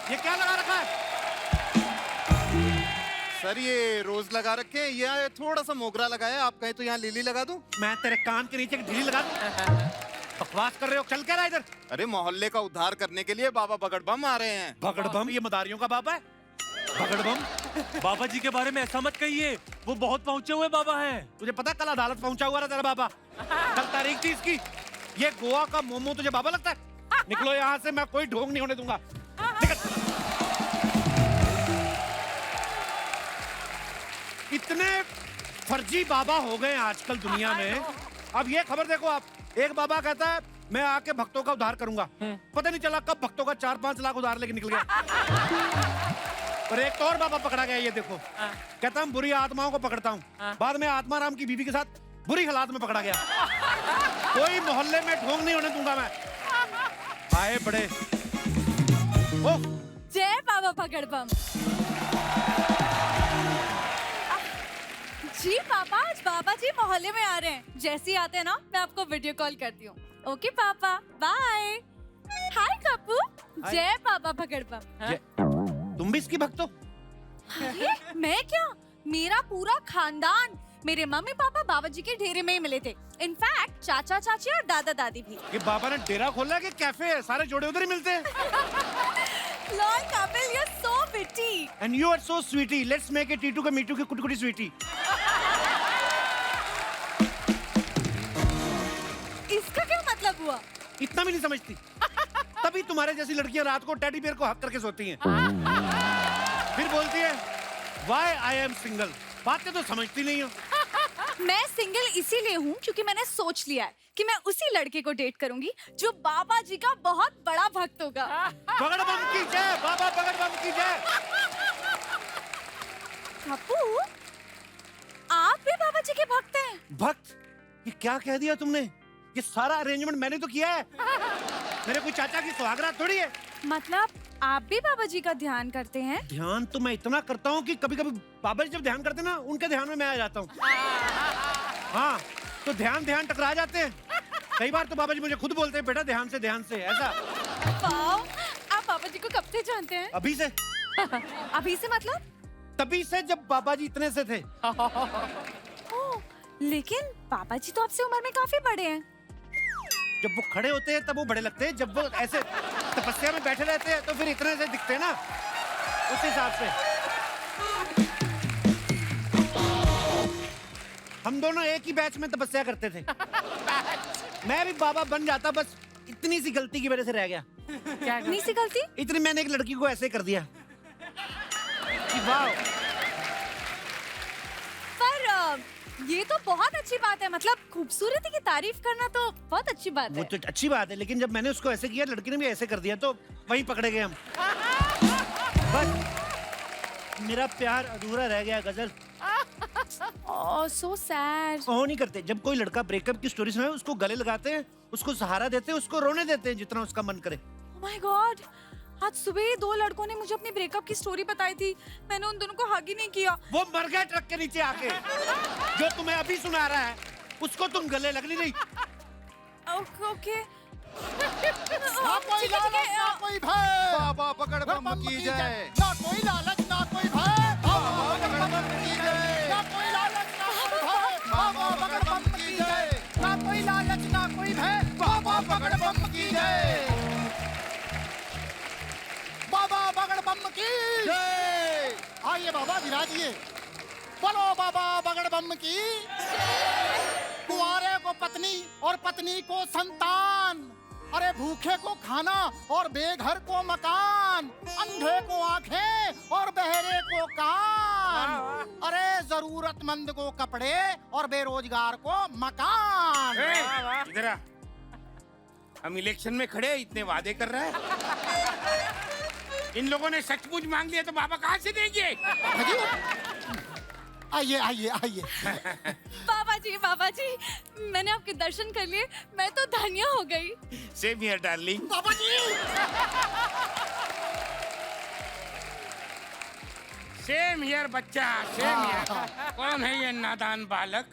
ये क्या लगा रखा है? सर ये रोज लगा रखे हैं, ये थोड़ा सा मोगरा लगाया है, आप कहे तो यहाँ लिली लगा दूं? मैं तेरे कान के नीचे ढीली लगा दूं? बकवास कर रहे हो, चल क्या रहा इधर? अरे मोहल्ले का उद्धार करने के लिए बाबा बगड़बम आ रहे हैं। बगड़बम? ये मदारियों का बाबा है? बगड़बम? बाबा जी के बारे में ऐसा मत कहिए, वो बहुत पहुंचे हुए बाबा हैं। तुझे पता कल अदालत पहुंचा हुआ था तेरा बाबा? कल तारीख थी इसकी। ये गोवा का मोमो तुझे बाबा लगता है? निकलो यहाँ से, मैं कोई ढोंग नहीं होने दूंगा। इतने फर्जी बाबा हो गए आजकल दुनिया में। अब ये खबर देखो आप, एक बाबा कहता है मैं आके भक्तों का उद्धार करूंगा, पता नहीं चला कब भक्तों का 4-5 लाख उधार लेके निकल गया। पर एक तो और बाबा पकड़ा गया, ये देखो, कहता हूँ बुरी आत्माओं को पकड़ता हूँ, बाद में आत्माराम की बीवी के साथ बुरी हालात में पकड़ा गया। कोई मोहल्ले में ढोंग नहीं होने दूंगा मैं। आए बड़े। ओ जय बाबा पकड़बम। जी पापा, आज बाबा जी मोहल्ले में आ रहे हैं। जैसे ही आते हैं ना, मैं आपको वीडियो कॉल करती हूँ। ओके पापा, बाय। हाय कप्पू। जय बाबा पकड़बम। तुम भी इसकी भक्त हो? अरे मैं क्या, मेरा पूरा खानदान। मेरे मम्मी पापा बाबा जी के डेरे में ही मिले थे। इनफैक्ट चाचा चाची और दादा दादी भी। ये बाबा ने डेरा खोला है कि कैफे है? सारे जोड़े उधर ही मिलते हैं। Lord Kapil, you are so witty. And you are so sweetie. Let's make a Titu का मीटू की कुटी-कुटी स्वीटी। इसका क्या मतलब हुआ? इतना भी नहीं समझती। तभी तुम्हारे जैसी लड़कियां रात को टेडी बियर को हक करके सोती हैं। फिर बोलती है Why I am single। बातें तो समझती नहीं हो। मैं सिंगल इसीलिए हूँ क्योंकि मैंने सोच लिया है कि मैं उसी लड़के को डेट करूंगी जो बाबा जी का बहुत बड़ा भक्त होगा। बगड़बम की जय, बाबा बगड़बम की जय। कप्पू, आप भी बाबा जी के भक्त हैं? भक्त? ये क्या कह दिया तुमने? ये सारा अरेंजमेंट मैंने तो किया है। मेरे कोई चाचा की सुहागरात थोड़ी है। मतलब आप भी बाबा जी का ध्यान करते हैं? ध्यान तो मैं इतना करता हूँ कि कभी कभी बाबा जी जब ध्यान करते हैं ना, उनके ध्यान में मैं आ जाता हूँ। हाँ, तो ध्यान टकरा जाते हैं। कई बार तो बाबा जी मुझे खुद बोलते हैं बेटा ध्यान से ऐसा। वाओ, आप बाबा जी को कब से जानते हैं? अभी से। अभी से मतलब? तभी से जब बाबा जी इतने से थे। ओह, लेकिन बाबा जी तो आपसे उम्र में काफी बड़े हैं। जब वो खड़े होते हैं तब वो बड़े लगते हैं, जब वो ऐसे तपस्या में बैठे रहते हैं तो फिर इतने से दिखते हैं ना, उस हिसाब से। हम दोनों एक ही बैच में तपस्या करते थे। मैं भी बाबा बन जाता, बस इतनी सी गलती की वजह से रह गया। क्या इतनी सी गलती? इतनी मैंने एक लड़की को ऐसे कर दिया कि वाह। पर ये तो बहुत अच्छी बात है, मतलब खूबसूरती की तारीफ करना तो बहुत अच्छी बात वो है। तो अच्छी बात है, लेकिन जब मैंने उसको ऐसे किया, लड़की ने भी ऐसे कर दिया, तो वहीं पकड़े गए हम। बस मेरा प्यार अधूरा रह गया। गजल। ओह, सो सैड। वो नहीं करते, जब कोई लड़का ब्रेकअप की स्टोरी सुनाए उसको गले लगाते हैं, उसको सहारा देते हैं, उसको रोने देते हैं जितना उसका मन करे। ओह माय गॉड, आज सुबह ही 2 लड़कों ने मुझे अपनी ब्रेकअप की स्टोरी बताई थी। मैंने उन दोनों को हग ही नहीं किया। वो मर गए ट्रक के नीचे आके। जो तुम्हें अभी सुना रहा है उसको तुम गले लगनी नहीं। ओके। ना कोई लालच ना कोई भय, बाबा बगड़बम की जय। ना कोई लालच ना कोई भय, बाबा बगड़बम की जय। ना कोई लालच ना कोई भय, बाबा बगड़बम की जय। ना कोई लालच ना कोई भय, बाबा बगड़बम की जय। बाबा बगड़बम की जय। आइए बाबा विराजिए। बोलो बाबा बगड़बम की। कुंवारे को पत्नी और पत्नी को संतान, अरे भूखे को खाना और बेघर को मकान, अंधे को आंखें और बहरे को कान, अरे जरूरतमंद को कपड़े और बेरोजगार को मकान। इधर आ। हम इलेक्शन में खड़े, इतने वादे कर रहे हैं। इन लोगों ने सचमुच मांग लिया तो बाबा कहाँ से देंगे? आइए आइए आइए। बाबा जी, मैंने आपके दर्शन कर लिए, मैं तो धन्य हो गई। Same here darling. बाबा जी सेम हियर बच्चा, सेम हियर। कौन है ये नादान बालक?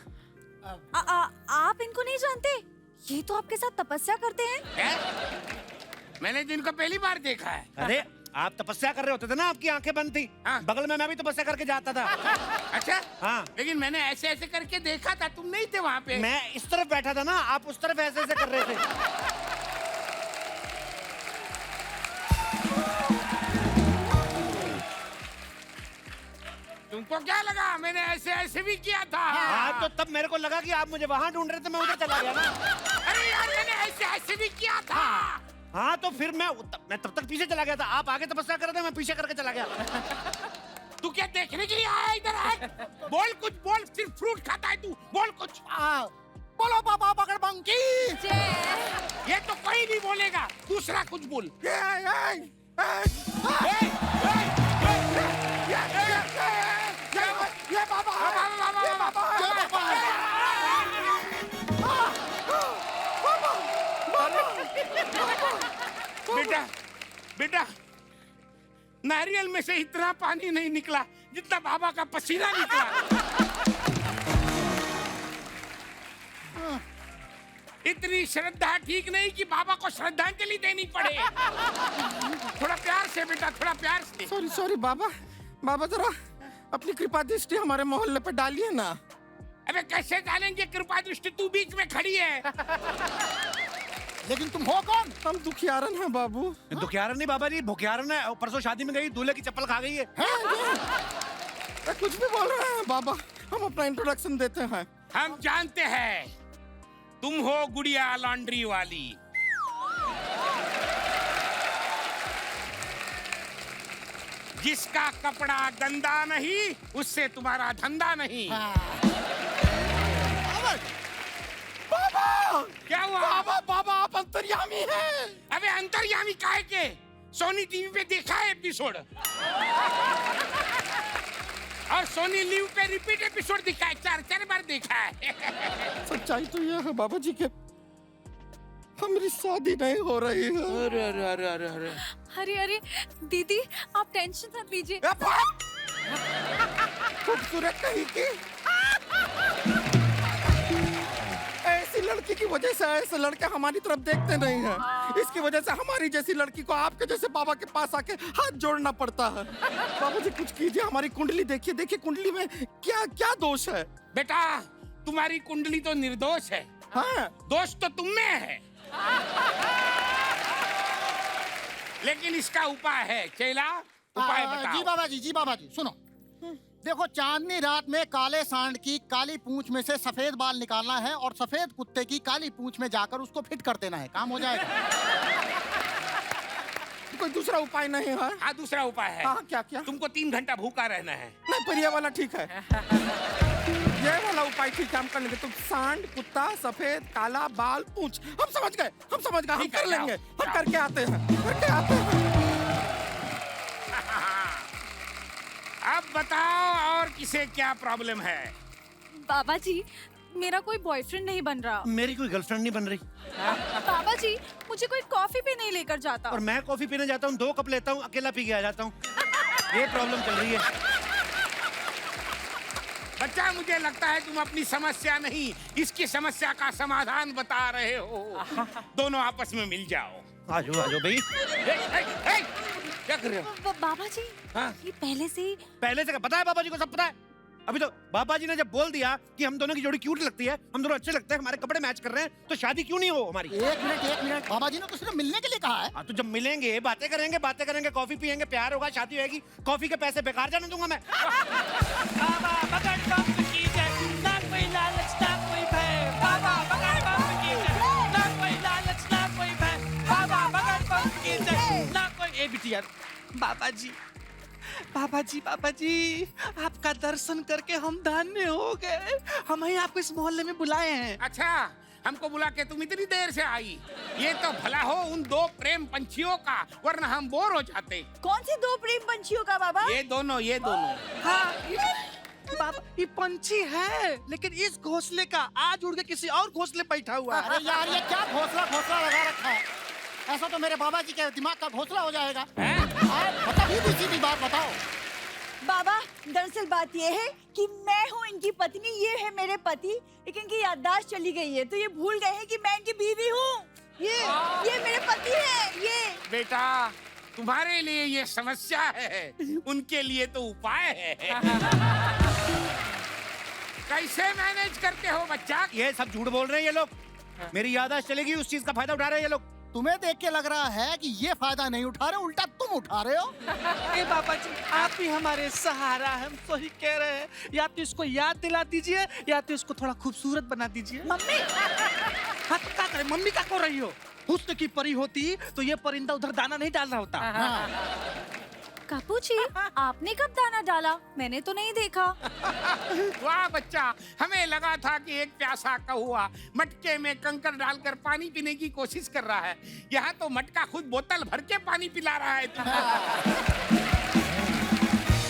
आप इनको नहीं जानते? ये तो आपके साथ तपस्या करते हैं। है? मैंने तो इनको पहली बार देखा है। अरे आप तपस्या कर रहे होते थे ना, आपकी आंखें बंद थी। हाँ। बगल में मैं भी तपस्या करके जाता था। अच्छा हाँ। लेकिन मैंने ऐसे ऐसे करके देखा था, तुम नहीं थे वहाँ पे। मैं इस तरफ बैठा था ना, आप उस तरफ ऐसे ऐसे कर रहे थे। तुमको क्या लगा मैंने ऐसे ऐसे भी किया था? हाँ, तो तब मेरे को लगा कि आप मुझे वहां ढूंढ रहे थे, मैं उधर चला गया ना। अरे यार मैंने ऐसे ऐसे भी किया था। हाँ, तो फिर मैं तब तक पीछे चला गया था। आप आगे तपस्या कर रहे थे, मैं पीछे करके चला गया। तू क्या देखने के लिए आया इधर है? बोल कुछ बोल, सिर्फ फ्रूट खाता है तू, बोल कुछ। बोलो बाबा बगड़बम की ये तो कोई नहीं बोलेगा, दूसरा कुछ बोल। ये बाबा बेटा बेटा, नारियल में से इतना पानी नहीं निकला जितना बाबा का पसीना निकला। इतनी श्रद्धा ठीक नहीं कि बाबा को श्रद्धांजलि देनी पड़े। थोड़ा प्यार से बेटा, थोड़ा प्यार से। सॉरी सॉरी बाबा, बाबा जरा अपनी कृपा दृष्टि हमारे मोहल्ले पे डालिए ना। अबे कैसे डालेंगे कृपा दृष्टि, तू बीच में खड़ी है। लेकिन तुम हो कौन? हम दुखियारन हैं बाबू। दुखियारन नहीं बाबा जी, भुखियारन है। परसों शादी में गई, दूल्हे की चप्पल खा गई है। कुछ भी बोल रहे हैं बाबा, हम अपना इंट्रोडक्शन देते हैं। हम जानते हैं तुम हो गुड़िया लॉन्ड्री वाली। जिसका कपड़ा गंदा नहीं, उससे तुम्हारा धंधा नहीं। बाबा क्या हुआ? बाबा बाबा आप अंतर्यामी हैं। अबे अंतर्यामी काहे के? सोनी टीवी पे देखा है एपिसोड, और सोनी लीव पे रिपीट एपिसोड दिखाए, 4 बार देखा है। सच्चाई तो यह है बाबा जी के हमारी शादी नहीं हो रही है। अरे अरे अरे अरे अरे, अरे अरे दीदी, आप टेंशन मत लीजिए। खूबसूरत कहीं की ऐसी लड़की की वजह से ऐसे लड़के हमारी तरफ देखते नहीं हैं। इसकी वजह से हमारी जैसी लड़की को आपके जैसे बाबा के पास आके हाथ जोड़ना पड़ता है। बाबा जी कुछ कीजिए, हमारी कुंडली देखिए, देखिए कुंडली में क्या क्या दोष है। बेटा तुम्हारी कुंडली तो निर्दोष है। हाँ दोष तो तुम में है। लेकिन इसका उपाय है। चेला उपाय बताओ। जी बाबा जी, जी बाबा जी सुनो। देखो, चांदनी रात में काले सांड की काली पूंछ में से सफेद बाल निकालना है और सफेद कुत्ते की काली पूंछ में जाकर उसको फिट कर देना है, काम हो जाएगा। कोई दूसरा उपाय नहीं है? हाँ दूसरा उपाय है। हाँ क्या क्या? तुमको 3 घंटा भूखा रहना है। नहीं पर ये वाला ठीक है। ये वाला उपाय ठीक है, हम कर लेंगे। तुम सांड, कुत्ता, सफेद, काला, बाल, पूंछ, हम समझ गए, हम ठीक है, कर लेंगे। जाओ, हम जाओ। करके आते हैं, करके आते हैं। अब बताओ और किसे क्या प्रॉब्लम है? बाबा जी, मेरा कोई बॉयफ्रेंड नहीं बन रहा। मेरी कोई गर्लफ्रेंड नहीं बन रही। बाबा जी, मुझे कोई कॉफी भी नहीं लेकर जाता। और मैं कॉफी पीने जाता हूँ, 2 कप लेता हूँ, अकेला पी के आ जाता हूँ। ये प्रॉब्लम चल रही है। बच्चा मुझे लगता है तुम अपनी समस्या नहीं, इसकी समस्या का समाधान बता रहे हो। दोनों आपस में मिल जाओ। आजो आजो भाई। क्या कर रहे हो? बाबा जी, हाँ? ये पहले से ही पहले से पता है, बाबा जी को सब पता है। अभी तो बाबा जी ने जब बोल दिया कि हम दोनों की जोड़ी क्यूट लगती है, हम दोनों अच्छे लगते हैं, हमारे कपड़े मैच कर रहे हैं, तो शादी क्यों नहीं हो हमारी? एक मिनट, बाबा जी ने तो सिर्फ मिलने के लिए कहा है। हाँ, तो जब मिलेंगे बातें करेंगे, कॉफी पियेंगे, प्यार होगा, शादी होगी। कॉफी के पैसे बेकार जाने दूंगा मैं। बाबा बगड़ बम की जय, ना कोई लालच ना कोई भय। बाबा बगड़ बम की जय, ना कोई लालच ना कोई भय। बाबा बगड़ बम की जय, ना कोई। ए बिटिया, बाबा जी बाबा जी आपका दर्शन करके हम धन्य हो गए। हम ही आपको इस मोहल्ले में बुलाए हैं। अच्छा, हमको बुला के तुम इतनी देर से आई। ये तो भला हो उन 2 प्रेम पंछियों का, वरना हम बोर हो जाते। कौन सी 2 प्रेम पंछियों का बाबा? ये दोनों हाँ बाबा, ये पंछी है, लेकिन इस घोंसले का आज उड़ के किसी और घोंसले पे बैठा हुआ है। अरे यार, ये क्या घोंसला लगा रखा है? ऐसा तो मेरे बाबा जी के दिमाग का घोंसला हो जाएगा। बताओ, सीधी बात बताओ। बाबा, दरअसल बात ये है कि मैं हूँ इनकी पत्नी, ये है मेरे पति, लेकिन इनकी याददाश्त चली गई है, तो ये भूल गए हैं कि मैं इनकी बीवी हूँ। ये मेरे पति है। ये बेटा, तुम्हारे लिए ये समस्या है, उनके लिए तो उपाय है। कैसे मैनेज करते हो बच्चा? ये सब झूठ बोल रहे हैं ये लोग। मेरी याददाश्त चलेगी, उस चीज का फायदा उठा रहे हैं ये लोग। तुम्हें देख के लग रहा है कि ये फायदा नहीं उठा रहे, उल्टा तुम उठा रहे हो। ए बाबा जी, आप ही हमारे सहारा, हम तो ही कह रहे हैं। या तो इसको याद दिला दीजिए या तो इसको थोड़ा खूबसूरत बना दीजिए। मम्मी हाँ तो क्या करें, मम्मी क्या कर रही हो? हुस्न की परी होती तो ये परिंदा उधर दाना नहीं डाल रहा होता। कापू जी, आपने कब दाना डाला? मैंने तो नहीं देखा। वाह बच्चा, हमें लगा था कि एक प्यासा कौवा मटके में कंकर डालकर पानी पीने की कोशिश कर रहा है। यहाँ तो मटका खुद बोतल भर के पानी पिला रहा है।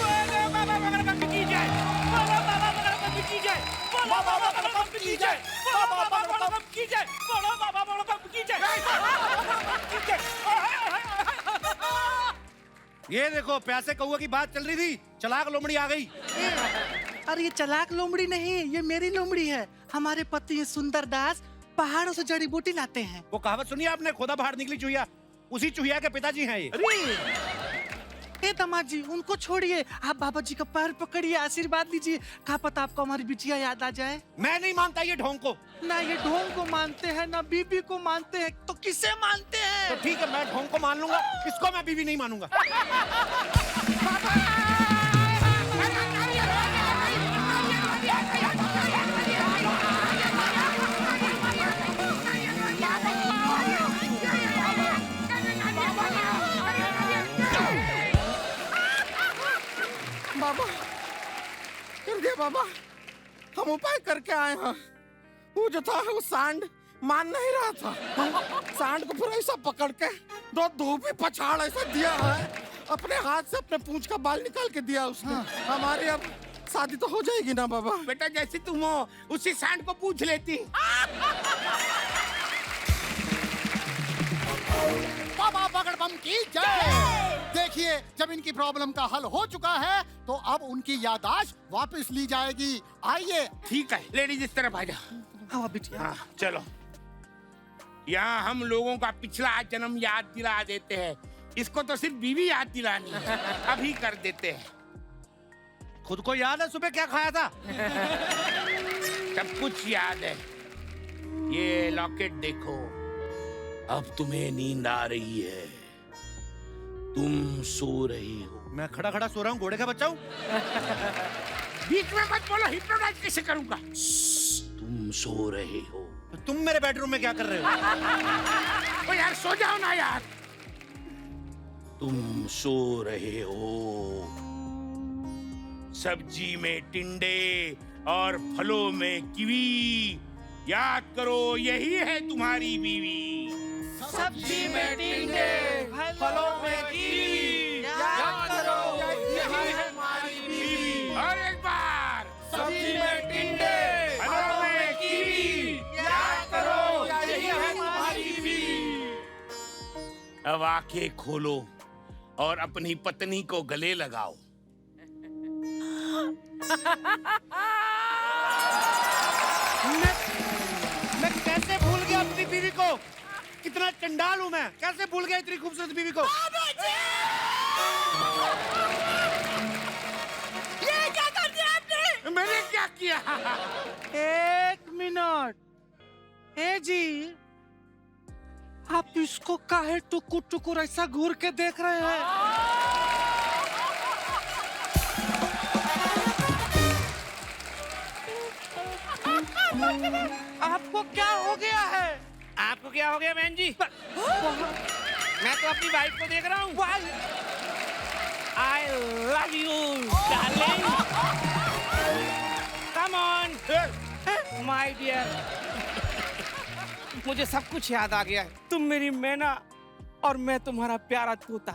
बोलो बाबा मगरमच्छ की जय, बोलो बाबा मगरमच्छ की जय, बोलो बाबा मगरमच्छ की जय, बोलो बाबा मगरमच्छ की जय, बोलो बाबा मगरमच्छ की जय। ये देखो, प्यासे कौवे की बात चल रही थी, चालाक लोमड़ी आ गई। अरे ये चालाक लोमड़ी नहीं, ये मेरी लोमड़ी है। हमारे पति सुंदर दास पहाड़ों से जड़ी बूटी लाते हैं। वो कहावत सुनी आपने, खोदा बाहर निकली चूहिया? उसी चूहिया के पिताजी हैं ये। ए दामाद जी, उनको छोड़िए, आप बाबा जी का पैर पकड़िए, आशीर्वाद लीजिए। क्या पता आपको हमारी बिटिया याद आ जाए। मैं नहीं मानता ये ढोंग को। ना ये ढोंग को मानते हैं ना बीबी को मानते हैं, तो किसे मानते हैं? तो ठीक है, मैं ढोंग को मान लूंगा, इसको मैं बीवी नहीं मानूंगा। बाबा कर दिया बाबा, हम उपाय करके आए हैं। वो जो था वो सांड मान नहीं रहा था। सांड को फिर ऐसा पकड़ के दो धोबी पछाड़ ऐसा दिया है, अपने हाथ से अपने पूंछ का बाल निकाल के दिया उसने। हमारी अब शादी तो हो जाएगी ना बाबा? बेटा जैसे तुम हो उसी सांड को पूछ लेती। बाबा बगड़बम की जय। देखिए, जब इनकी प्रॉब्लम का हल हो चुका है तो अब उनकी याददाश्त वापस ली जाएगी। आइए। ठीक है, लेडीज इस तरफ आ जाओ। हाँ बिटिया, हाँ चलो। यहाँ हम लोगों का पिछला जन्म याद दिला देते हैं, इसको तो सिर्फ बीवी याद दिलानी है। अभी कर देते हैं। खुद को याद है सुबह क्या खाया था? सब कुछ याद है। ये लॉकेट देखो, अब तुम्हें नींद आ रही है, तुम सो रही हो। मैं खड़ा खड़ा सो रहा हूँ, घोड़े का बच्चा हूँ। बीच में मत बोलो, हिप्नोटाइज कैसे करूंगा? तुम सो रहे हो। तुम मेरे बेडरूम में क्या कर रहे हो? ओ यार सो जाओ ना यार। तुम सो रहे हो। सब्जी में टिंडे और फलों में कीवी, याद करो यही है तुम्हारी बीवी। सब्जी में टिंडे, फलों में कीवी, याद करो यही है हमारी बीवी। और एक बार, सब्जी में टिंडे, फलों में कीवी, याद करो यही है हमारी बीवी। अब आंखें खोलो और अपनी पत्नी को गले लगाओ। मैं कैसे भूल गया अपनी बीवी को? कितना चंडाल हूँ मैं, कैसे भूल गया इतनी खूबसूरत बीवी को? ये क्या कर दिया आपने? मैंने क्या किया? एक मिनट, ए जी, आप इसको काहे टुकुर टुकुर ऐसा घूर के देख रहे हैं? आपको क्या हो गया है? आपको क्या हो गया बहन जी? मैं तो अपनी वाइफ को देख रहा हूँ। I love you, darling. Come on, my dear. मुझे सब कुछ याद आ गया है। तुम मेरी मैना और मैं तुम्हारा प्यारा तोता।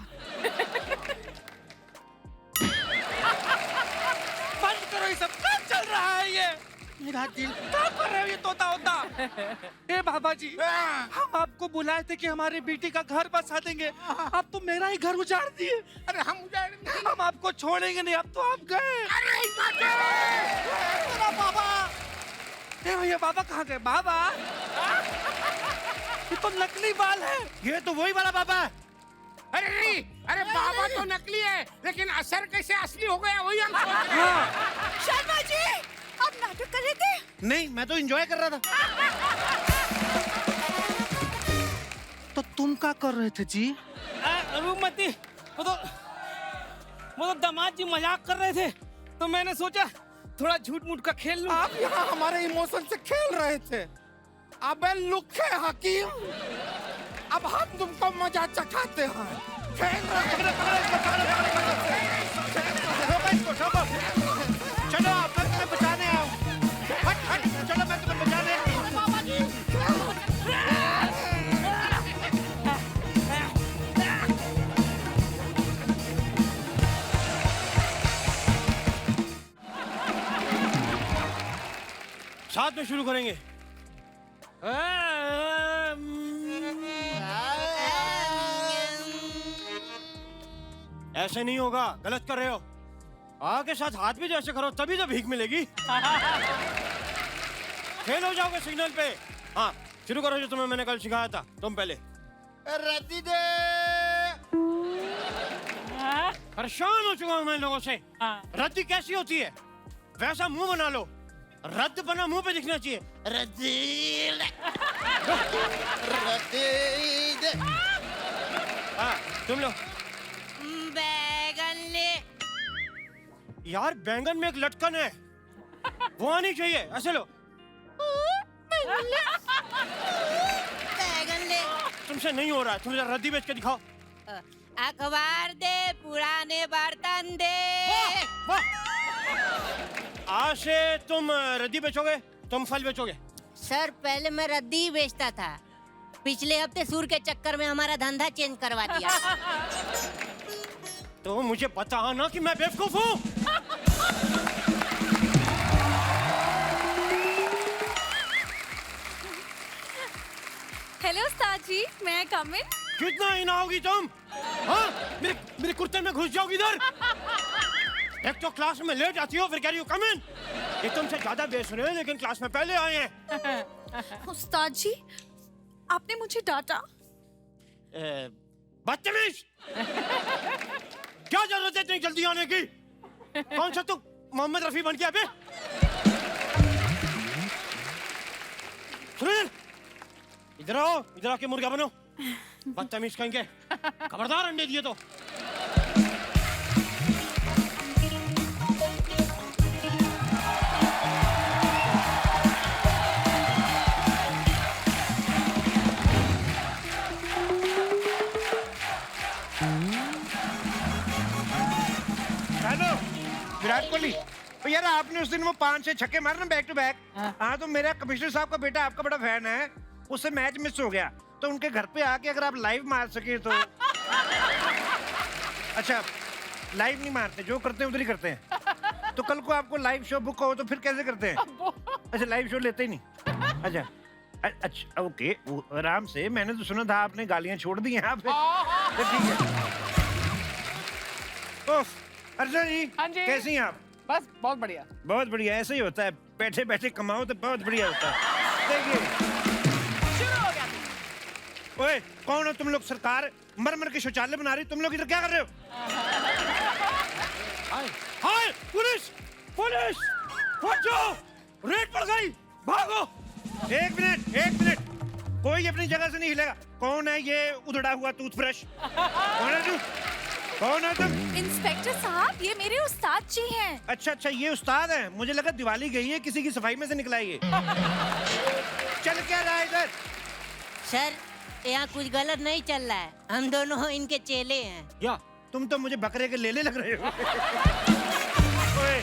बंद करो ये सब, क्या चल रहा है ये? मेरा दिल क्या कर रहे हो ये तोता होता? ए बाबा जी, हम आपको बुलाए थे कि हमारी बेटी का घर बसा देंगे, आप तो मेरा ही घर उजाड़ दिए। अरे हम उजाड़ नहीं। हम आपको छोड़ेंगे नहीं, अब तो आप गए। अरे मेरा बाबा, ए भैया बाबा कहाँ गए? बाबा, ये तो नकली बाल है। ये तो वही वाला बाबा है। अरे नहीं, अरे बाबा तो नकली है, लेकिन असर कैसे असली हो गया वही हम सोच रहे हैं। शर्मा जी, आप नाटक कर रहे थे? नहीं, मैं तो एंजॉय कर रहा था। तो तुम क्या कर रहे थे जी? रूपमती, वो तो दामाद जी मजाक कर रहे थे, तो मैंने सोचा थोड़ा झूठ मूठ का खेल लूं। आप यहाँ हमारे इमोशन से खेल रहे थे। अबे लुखे हकीम, अब हम तुमको मजा चखाते हैं। खेल रहे चलो आप, मैं तुम्हें बचाने आया हूँ। हट हट, चलो मैं तुम्हें बचाने आया हूँ। साथ में शुरू करेंगे। ऐसे नहीं होगा, गलत कर रहे हो। आगे साथ हाथ भी जैसे करो तभी तो भीख मिलेगी। फेल हो जाओगे सिग्नल पे। हाँ शुरू करो जो तुम्हें मैंने कल सिखाया था, तुम पहले। रद्दी दे। परेशान हो चुका हूँ मैं लोगों से। रद्दी कैसी होती है? वैसा मुंह बना लो, रद्द बना मुंह पे दिखना चाहिए। रद्दी दे। हाँ तुम लो। बैगन ले। यार बैंगन में एक लटकन है, वो आनी चाहिए। ऐसे लो। बैगन ले। तुमसे नहीं हो रहा है, तुम जरा रद्दी बेच के दिखाओ। अखबार दे, पुराने बर्तन दे। वाह! आज से तुम रद्दी बेचोगे, तुम फल बेचोगे। सर पहले मैं रद्दी ही बेचता था, पिछले हफ्ते सूर के चक्कर में हमारा धंधा चेंज करवा दिया। तो मुझे पता ना कि मैं बेवकूफ हूँ। हेलो उस्ताद जी, मैं कम इन? कितना इनाओगी तुम? हाँ मेरे कुर्ते में घुस जाओगी इधर। एक तो क्लास में लेट आती हो, फिर कह रही हो कम इन। ये तुमसे ज्यादा बेच रहे हैं, लेकिन क्लास में पहले आए हैं। उस्ताद जी, आपने मुझे डांटा। बदतमीज! क्या जरूरत है इतनी जल्दी आने की? कौन सा तू मोहम्मद रफी बन गया बे? सुनील, इधर आओ, इधर आके मुर्गा बनो। बदतमीज कहेंगे, खबरदार अंडे दिए तो। विराट कोहली, तो यार आपने उस दिन वो 5-6 छक्के मारे ना बैक टू बैक। हाँ तो मेरा कमिश्नर साहब का बेटा आपका बड़ा फैन है, उससे मैच मिस हो गया, तो उनके घर पे आके अगर आप लाइव मार सके तो। अच्छा लाइव नहीं मारते, जो करते हैं उधर ही करते हैं। तो कल को आपको लाइव शो बुक हो तो फिर कैसे करते हैं? अच्छा लाइव शो लेते ही नहीं। अच्छा अच्छा ओके, आराम से। मैंने तो सुना था आपने गालियां छोड़ दी हैं आप। तो ठीक है। अर्जुन जी, हाँ जी। कैसी हैं आप? बस बहुत बढ़िया। बहुत बढ़िया, ऐसे ही होता है, बैठे बैठे कमाओ तो बहुत बढ़िया होता है। देखिए शुरू हो गया। ओए कौन हो तुम लोग? सरकार मर मर के शौचालय बना रही, तुम लोग इधर क्या कर रहे हो? हाय पुलिस, पुलिस! बचाओ, रेड पड़ गई, भागो। एक मिनट, कोई अपनी जगह से नहीं हिलेगा। कौन है ये उधड़ा हुआ टूथब्रश? कौन है तू? कौन है तुम? इंस्पेक्टर साहब, ये मेरे उस्ताद जी हैं। अच्छा ये उस्ताद है, मुझे लगा दिवाली गई है, किसी की सफाई में से निकला है ये। चल क्या रहा है इधर? सर यहाँ कुछ गलत नहीं चल रहा है, हम दोनों इनके चेले हैं। या तुम तो मुझे बकरे के लेले लग रहे हो। ओए,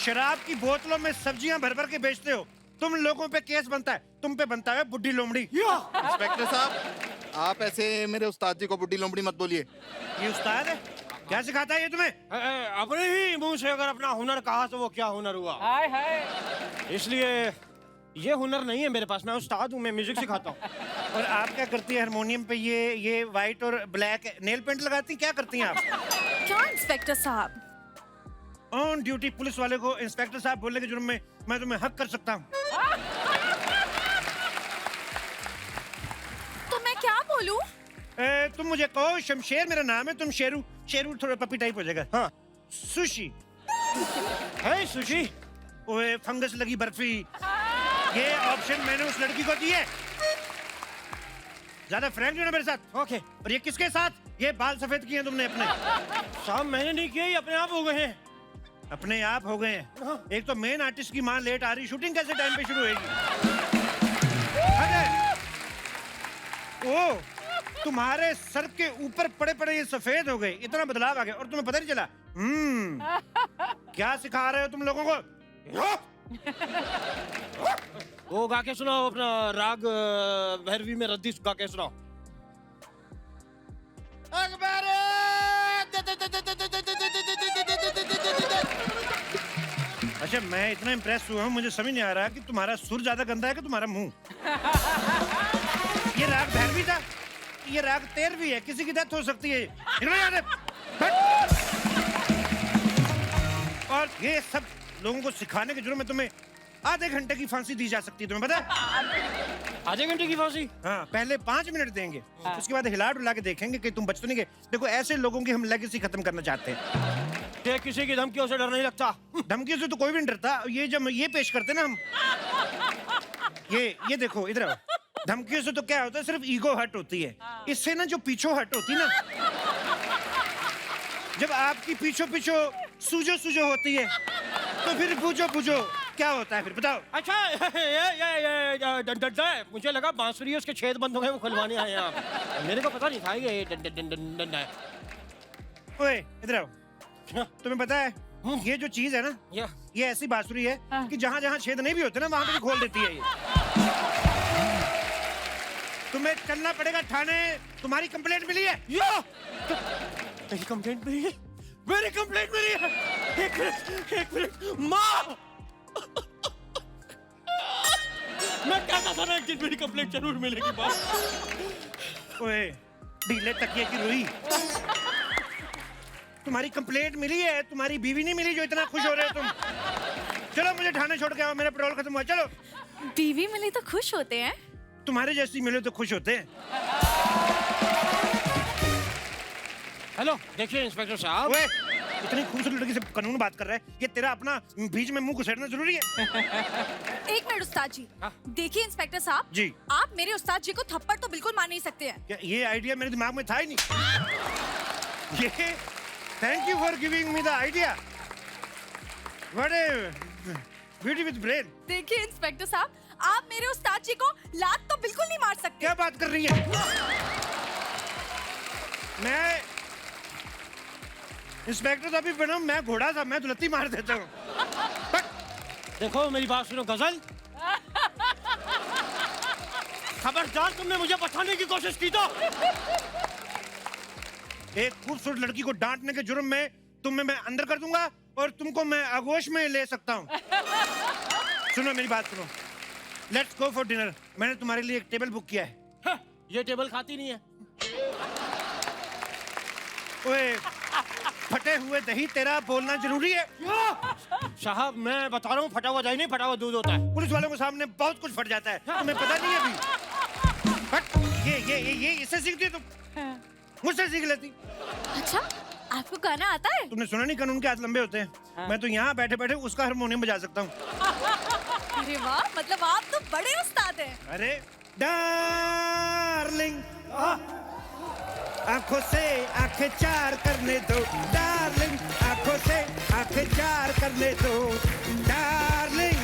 शराब की बोतलों में सब्जियां भर भर के बेचते हो, तुम लोगों पे केस बनता है, तुम पे बनता है बुड्ढी लोमड़ी। इंस्पेक्टर साहब, आप ऐसे मेरे उस्ताद जी को बुड्ढी लोमड़ी मत बोलिए। ये उस्ताद है? क्या सिखाता है ये तुम्हें? अपने ही मुंह से अगर अपना हुनर कहा तो वो क्या हुनर हुआ? हाय हाय। इसलिए ये हुनर नहीं है मेरे पास, मैं उस्ताद हूँ, मैं म्यूजिक सिखाता हूँ। और आप क्या करती है हारमोनियम पे? ये व्हाइट और ब्लैक नेल पेंट लगाती, क्या करती हैं आप? क्या इंस्पेक्टर साहब? ऑन ड्यूटी पुलिस वाले को इंस्पेक्टर साहब बोलने के जुर्म में मैं तुम्हें हक कर सकता हूँ। तो मैं क्या बोलूं? तुम मुझे कहो शमशेर मेरा नाम है, तुम शेरू। शेरू थोड़ा पपी टाइप हो जाएगा। हाँ। सुशी है सुशी। ओए फंगस लगी बर्फी। ये ऑप्शन मैंने उस लड़की को दिए। ज्यादा फ्रैंक जो ना मेरे साथ। ओके। और ये किसके साथ? ये बाल सफेद किए तुमने अपने। साहब मैंने नहीं किया, ये अपने आप हो गए हैं। अपने आप हो गए हैं। एक तो मेन आर्टिस्ट की माँ लेट आ रही, शूटिंग कैसे टाइम पे शुरू होगी? ओ तुम्हारे सर के ऊपर पड़े पड़े ये सफेद हो गए, इतना बदलाव आ गया और तुम्हें पता नहीं चला। क्या सिखा रहे हो तुम लोगों को? वो गा के सुनाओ अपना राग भैरवी में रद्दी गा के सुनाओ। अच्छा मैं इतना इम्प्रेस हुआ हूँ, मुझे समझ नहीं आ रहा कि तुम्हारा सुर ज्यादा गंदा है कि तुम्हारा मुंह। ये राग भैरवी था, ये राग तेरवी है, किसी की डेथ हो सकती है। और ये सब लोगों को सिखाने के जुर्म में तुम्हें आधे घंटे की फांसी दी जा सकती है, तुम्हें पता है? आधे घंटे की फांसी? हाँ, पहले 5 मिनट देंगे, उसके बाद हिला डुला के देखेंगे कि तुम बच तो नहीं गए। देखो ऐसे लोगों की हम लेगेसी खत्म करना चाहते हैं। क्या किसी की धमकियों से डर नहीं लगता? धमकियों से तो कोई भी नहीं डरता। ये जब ये पेश करते ना हम, ये देखो इधर आओ। धमकियों से तो क्या होता है, सिर्फ ईगो हट होती है। इससे ना जो पीछो हट होती ना, जब आपकी पीछो सूजो होती है तो फिर पूछो क्या होता है फिर बताओ। अच्छा ये मुझे लगा बांसुरी उसके छेद बंद हो गए, वो खुलवाने आए हैं आप। मेरे को पता नहीं था ये डंडा है। ओए इधर आओ। तुम्हें पता है ये जो चीज है ना, ये ऐसी बांसुरी है कि जहाँ जहाँ छेद नहीं भी होते ना वहां पे भी खोल देती है ये। तुम्हें चलना पड़ेगा थाने, तुम्हारी कंप्लेंट मिली है। मेरी कंप्लेंट मिली है? मेरी कंप्लेंट मिली है? एक मिनट माँ, मैं कहता था ना एक दिन मेरी कंप्लेंट जरूर मिलेगी। बात ओए ढीले तकिए की रुई, तुम्हारी कंप्लेंट मिली है, तुम्हारी बीवी नहीं मिली जो इतना खुश हो रहे हो तुम। चलो मुझे थाने छोड़ के आओ, मेरा पेट्रोल खत्म हुआ। चलो। बीवी मिली तो खुश होते हैं, तुम्हारे जैसी मिले तो खुश होते हैं। हेलो देखिए इंस्पेक्टर साहब। ओए इतनी खूबसूरत लड़की से कानून बात कर रहा है, ये तेरा अपना बीच में मुंह घुसेड़ना जरूरी है? एक मिनट उस्ताद जी। देखिए इंस्पेक्टर साहब जी, आप मेरे उस्ताद जी को थप्पड़ तो बिल्कुल मार नहीं सकते हैं। क्या ये आइडिया मेरे दिमाग में था ही नहीं। ये thank you for giving me the idea. What A beauty with brain. देखिए इंस्पेक्टर साहब, आप मेरे उस्ताद जी को लात तो बिल्कुल नहीं मार सकते। क्या बात कर रही है? मैं इंस्पेक्टर तो अभी बना, मैं घोड़ा था, मैं दुलत्ती मार देता हूँ। देखो मेरी बात सुनो गजल, खबरदार तुमने मुझे बचाने की कोशिश की तो। एक खूबसूरत लड़की को डांटने के जुर्म में तुम्हें मैं अंदर कर दूंगा और तुमको मैं आगोश में ले सकता हूँ। सुनो मेरी बात सुनो, लेट्स गो फॉर डिनर। मैंने तुम्हारे लिए एक टेबल बुक किया है। ये टेबल खाती नहीं है। ओए फटे हुए दही तेरा बोलना जरूरी है। साहब मैं बता रहा हूँ, फटा हुआ दही नहीं, फटा हुआ दूध होता है। पुलिस वालों के सामने बहुत कुछ फट जाता है, तुम्हें पता नहीं है अभी। बट ये इससे सीखती है तुम, मुझसे सीख लेती। अच्छा आपको गाना आता है? तुमने सुना नहीं कानून के हाथ लंबे होते हैं? मैं तो यहाँ बैठे बैठे उसका हारमोनियम बजा सकता हूँ। अरे वाह, मतलब आप तो बड़े उस्ताद हैं। अरे डार्लिंग, आंखों से आंखें चार करने दो डार्लिंग, आंखों से आंखें चार करने दो डार्लिंग।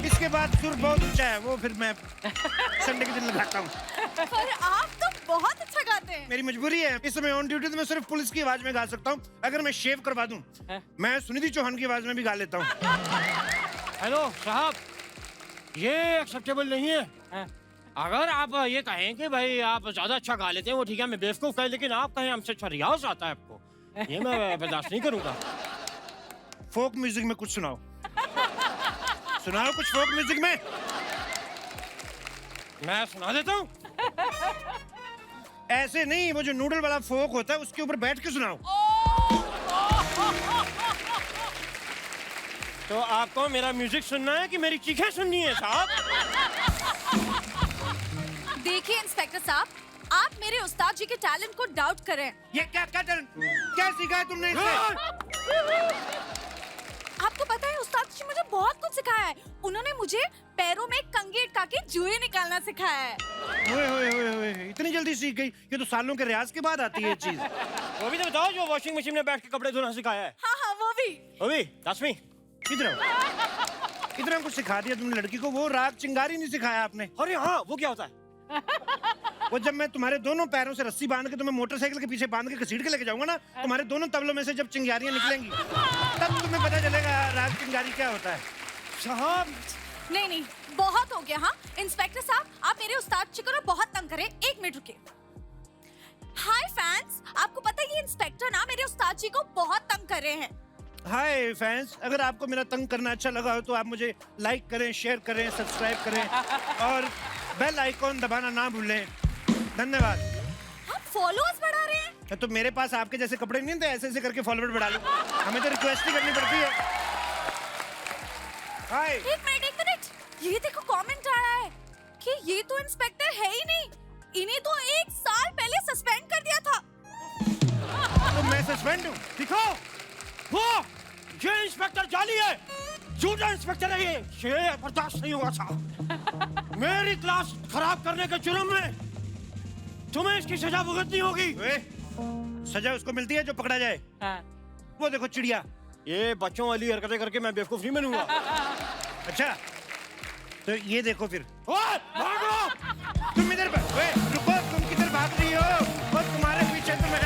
इसके बाद सुर बहुत ऊंचा है, वो फिर मैं संडे के दिन लगाता हूँ। पर आप तो बहुत अच्छा गाते हैं। मेरी मजबूरी है, इस समय ऑन ड्यूटी तो मैं सिर्फ पुलिस की आवाज में गा सकता हूँ। अगर मैं शेव करवा दूं, मैं सुनिधि चौहान की आवाज में भी गा लेता हूँ। हेलो साहब, ये एक्सेप्टेबल नहीं है। अगर आप ये कहें कि भाई आप ज्यादा अच्छा गा लेते हैं वो ठीक है, मैं बेवकूफ कहें, लेकिन आप कहें हमसे अच्छा रियाज आता है आपको, ये मैं बर्दाश्त नहीं करूंगा। फोक म्यूजिक में कुछ सुनाओ, सुनाओ कुछ फोक म्यूजिक में। मैं सुना देता हूँ। ऐसे नहीं, वो जो नूडल वाला फोक होता है उसके ऊपर बैठ के सुनाओ। तो आपको मेरा म्यूजिक सुनना है कि मेरी चीखें सुननी है साहब? देखिए इंस्पेक्टर साहब, आप मेरे उस्ताद जी के टैलेंट को डाउट करें। ये क्या क्या क्या सीखा है तुमने इससे? आपको पता है उस्ताद जी मुझे बहुत कुछ सिखाया है। उन्होंने मुझे पैरों में कंघी अटका के जुए निकालना सिखाया है। ओए ओए ओए ओए, इतनी जल्दी सीख गई? ये तो सालों के रियाज के बाद आती है ये चीज। वो भी तो बताओ जो वॉशिंग मशीन में बैठ के कपड़े धोना सिखाया है। हाँ हाँ वो भी। दसवीं इतना कुछ सिखा दिया तुमने लड़की को, वो राग चिंगारी नहीं सिखाया आपने। अरे हाँ, वो क्या होता है? वो जब मैं तुम्हारे दोनों पैरों से रस्सी बांध के तुम्हें मोटरसाइकिल के पीछे बांध के घसीट के लेके जाऊंगा ना, तुम्हारे दोनों तबलों में से जब चिंगारियां निकलेंगी तब तुम्हें पता चलेगा राग चिंगारी क्या होता है। साहब नहीं नहीं, बहुत हो गया। हाँ इंस्पेक्टर साहब, आप मेरे उस्ताद जी को ना बहुत तंग करे। 1 मिनट रुकिए। हाय फैंस, आपको पता है ये इंस्पेक्टर ना मेरे उस्ताद जी को बहुत तंग कर रहे हैं। हाय फैंस, अगर आपको मेरा तंग करना अच्छा लगा हो तो आप मुझे लाइक करें, शेयर करें, सब्सक्राइब करें और बेल आइकॉन दबाना ना भूलें। धन्यवाद। आप फॉलोअर्स बढ़ा रहे हैं? तो मेरे पास आपके जैसे कपड़े नहीं थे, ऐसे ऐसे करके फॉलोअर बढ़ा लो। हमें तो रिक्वेस्ट ही करनी पड़ती है। हाय 1 मिनट, ये देखो कमेंट आया है कि ये तो इंस्पेक्टर है ही नहीं, इन्हें तो 1 साल पहले सस्पेंड कर दिया था। तो मैं सस्पेंड हूँ? दिखो, वो ये इंस्पेक्टर जाली है, झूठा इंस्पेक्टर है ये बर्दाश्त नहीं हुआ साहब। मेरी क्लास खराब करने के जुर्म में तुम्हें इसकी सजा भुगतनी होगी। सजा उसको मिलती है जो पकड़ा जाए। वो देखो चिड़िया, ये बच्चों वाली हरकतें करके मैं बेवकूफ नहीं बनूंगा। अच्छा तो ये देखो फिर। भागो! तुम इधर रुको, तुम किधर भाग रही हो? और तुम्हारे पीछे तो मैं